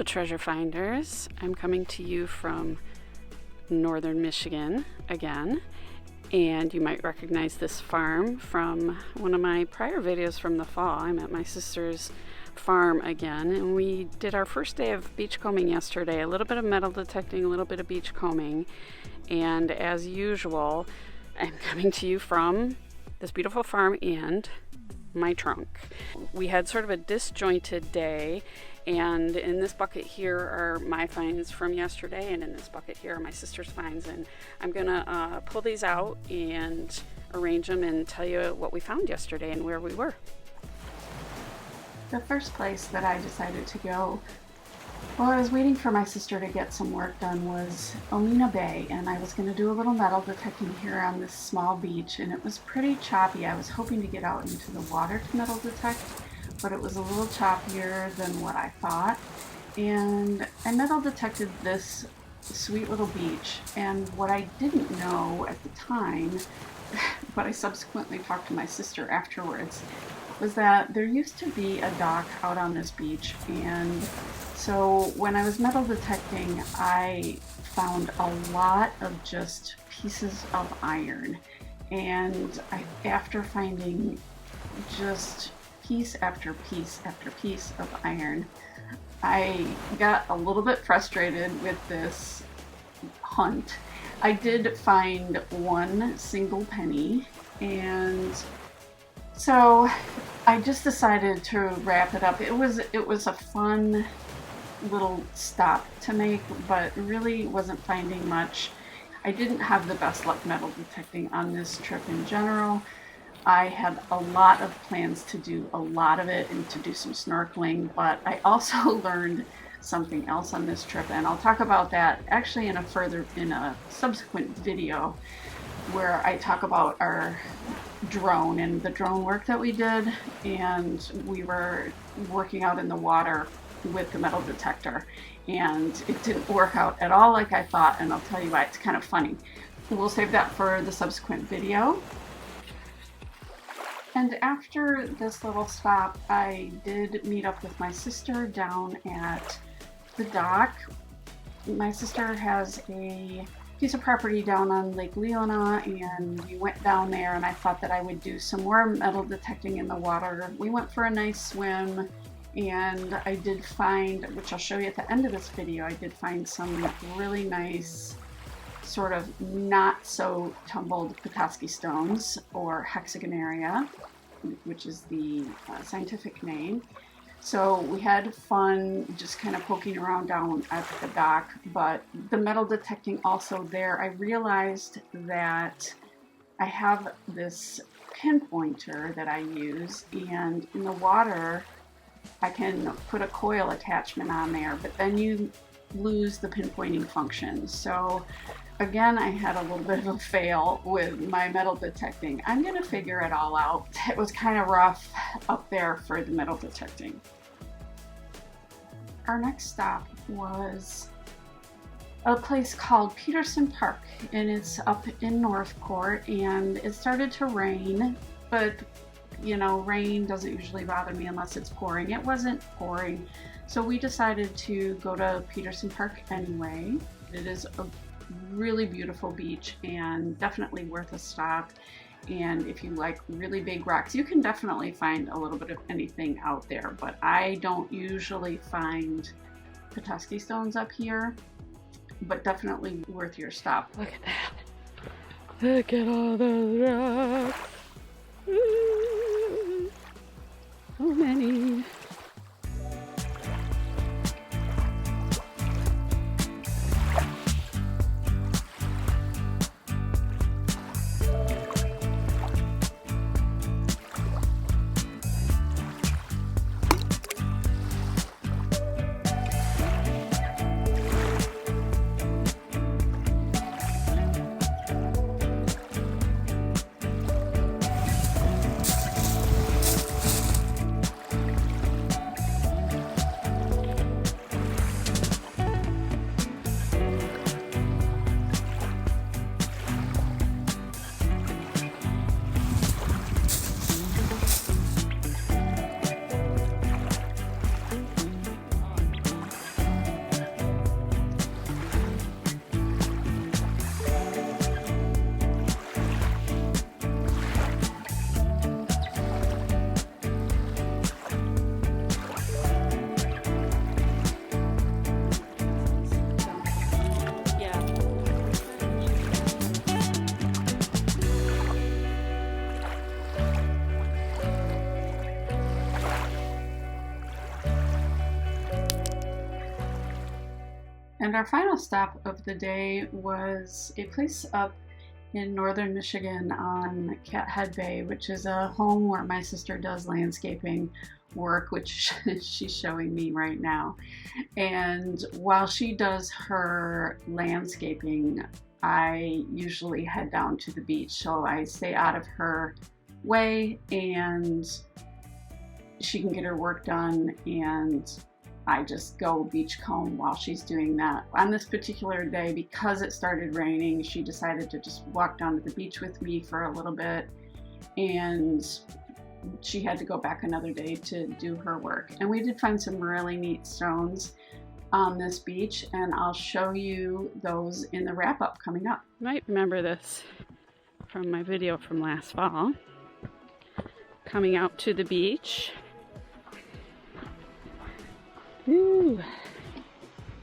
Hello, treasure finders. I'm coming to you from northern Michigan again, and you might recognize this farm from one of my prior videos from the fall. I'm at my sister's farm again, and we did our first day of beachcombing yesterday. A little bit of metal detecting, a little bit of beachcombing, and as usual, I'm coming to you from this beautiful farm and my trunk. We had sort of a disjointed day, and in this bucket here are my finds from yesterday, and in this bucket here are my sister's finds, and I'm gonna pull these out and arrange them and tell you what we found yesterday and where we were. The first place that I decided to go while I was waiting for my sister to get some work done was Omina Bay, and I was going to do a little metal detecting here on this small beach, and it was pretty choppy. I was hoping to get out into the water to metal detect, but it was a little choppier than what I thought, and I metal detected this sweet little beach, and what I didn't know at the time, but I subsequently talked to my sister afterwards, was that there used to be a dock out on this beach, and so when I was metal detecting, I found a lot of just pieces of iron, and after finding just piece after piece after piece of iron, I got a little bit frustrated with this hunt. I did find one single penny, and so I just decided to wrap it up. It was a fun little stop to make, but really wasn't finding much. I didn't have the best luck metal detecting on this trip in general. I had a lot of plans to do a lot of it and to do some snorkeling, but I also learned something else on this trip, and I'll talk about that actually in a subsequent video where I talk about our drone and the drone work that we did, and we were working out in the water with the metal detector, and it didn't work out at all like I thought, and I'll tell you why. It's kind of funny. We'll save that for the subsequent video. And after this little stop, I did meet up with my sister down at the dock. My sister has a piece of property down on Lake Leland, and we went down there, and I thought that I would do some more metal detecting in the water. We went for a nice swim, and I did find, which I'll show you at the end of this video, I did find some really nice sort of not so tumbled Petoskey Stones, or hexagonaria, which is the scientific name. So we had fun just kind of poking around down at the dock, but the metal detecting also there, I realized that I have this pinpointer that I use, and in the water I can put a coil attachment on there, but then you lose the pinpointing function. So again, I had a little bit of a fail with my metal detecting. I'm gonna figure it all out. It was kind of rough up there for the metal detecting. Our next stop was a place called Peterson Park, and it's up in Northport, and it started to rain, but you know, rain doesn't usually bother me unless it's pouring. It wasn't pouring, so we decided to go to Peterson Park anyway. It is a really beautiful beach and definitely worth a stop, and if you like really big rocks, you can definitely find a little bit of anything out there, but I don't usually find Petoskey Stones up here, but definitely worth your stop. Look at that. Look at all those rocks. Ooh, so many. And our final stop of the day was a place up in northern Michigan on Cathead Bay, which is a home where my sister does landscaping work, which she's showing me right now. And while she does her landscaping, I usually head down to the beach, so I stay out of her way and she can get her work done, and I just go beach comb while she's doing that. On this particular day, because it started raining, she decided to just walk down to the beach with me for a little bit, and she had to go back another day to do her work. And we did find some really neat stones on this beach, and I'll show you those in the wrap-up coming up. You might remember this from my video from last fall. Coming out to the beach. Ooh,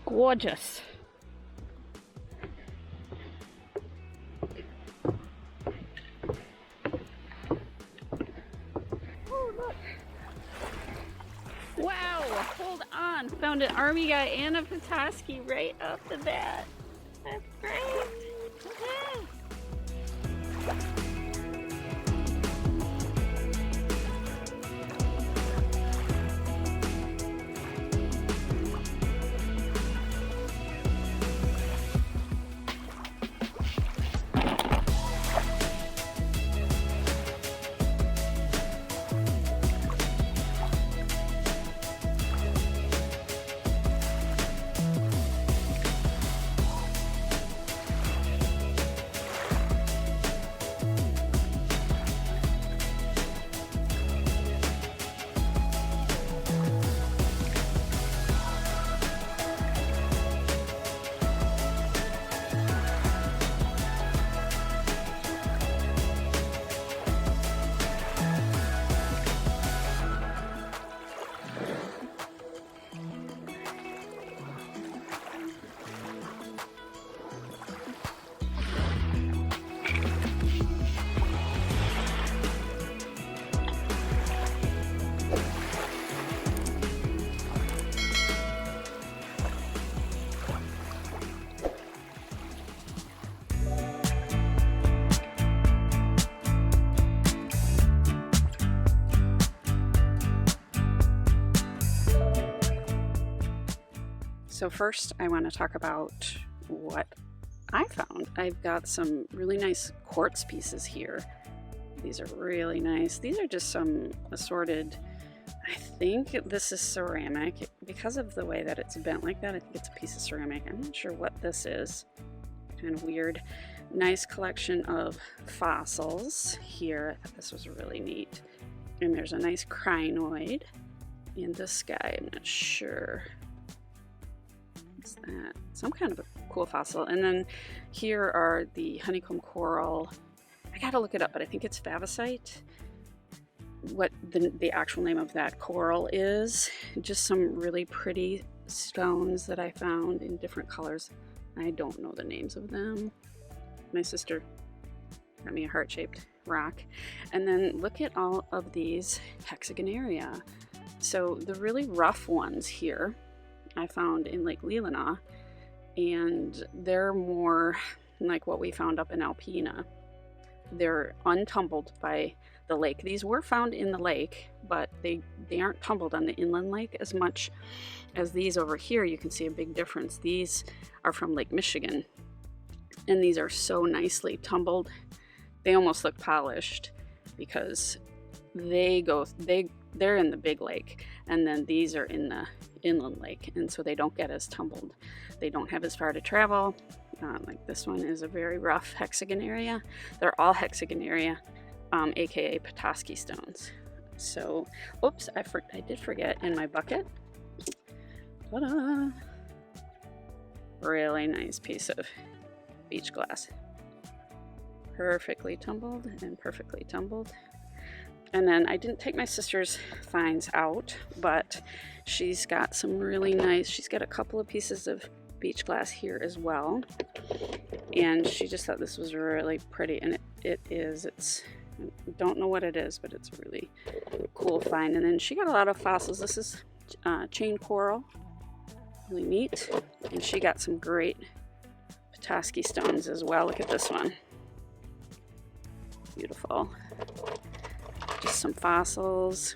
gorgeous. Oh, look. Wow, hold on. Found an army guy and a Petoskey right off the bat. That's great. Yeah. So first I want to talk about what I found. I've got some really nice quartz pieces here. These are really nice. These are just some assorted, I think this is ceramic. Because of the way that it's bent like that, I think it's a piece of ceramic. I'm not sure what this is. Kind of weird. Nice collection of fossils here. I thought this was really neat. And there's a nice crinoid in the sky. I'm not sure. What's that? Some kind of a cool fossil. And then here are the honeycomb coral. I gotta look it up, but I think it's favicite. What the actual name of that coral is. Just some really pretty stones that I found in different colors. I don't know the names of them. My sister got me a heart-shaped rock. And then look at all of these hexagonaria. So the really rough ones here I found in Lake Leland, and they're more like what we found up in Alpena. They're untumbled by the lake. These were found in the lake, but they aren't tumbled on the inland lake as much as these over here. You can see a big difference. These are from Lake Michigan, and these are so nicely tumbled. They almost look polished because they're in the big lake, and then these are in the inland lake, and so they don't get as tumbled. They don't have as far to travel. Like this one is a very rough hexagonaria. They're all hexagonaria, aka Petoskey Stones. So, oops, I did forget in my bucket. Ta-da! Really nice piece of beach glass. Perfectly tumbled and perfectly tumbled. And then I didn't take my sister's finds out, but she's got some really nice, she's got a couple of pieces of beach glass here as well. And she just thought this was really pretty, and it is. I don't know what it is, but it's a really cool find. And then she got a lot of fossils. This is chain coral. Really neat. And she got some great Petoskey Stones as well. Look at this one. Beautiful. Just some fossils.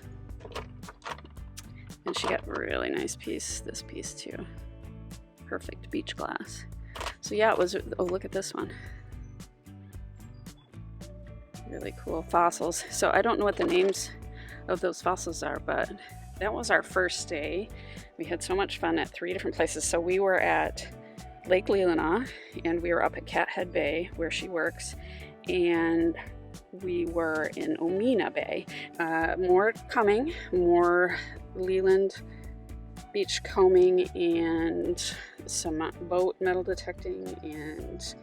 And she got a really nice piece, this piece too. Perfect beach glass. So yeah, it was, oh, look at this one. Really cool fossils. So I don't know what the names of those fossils are, but that was our first day. We had so much fun at 3 different places. So we were at Lake Leland, and we were up at Cathead Bay where she works, and we were in Omina Bay. More coming, more Leland beach combing and some boat metal detecting, and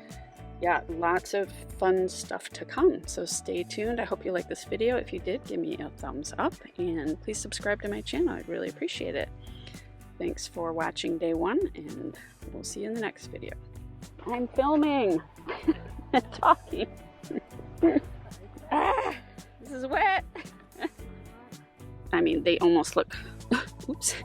yeah, lots of fun stuff to come. So stay tuned. I hope you liked this video. If you did, give me a thumbs up and please subscribe to my channel. I'd really appreciate it. Thanks for watching day 1, and we'll see you in the next video. I'm filming and talking. Ah, this is wet. I mean, they almost look, oops.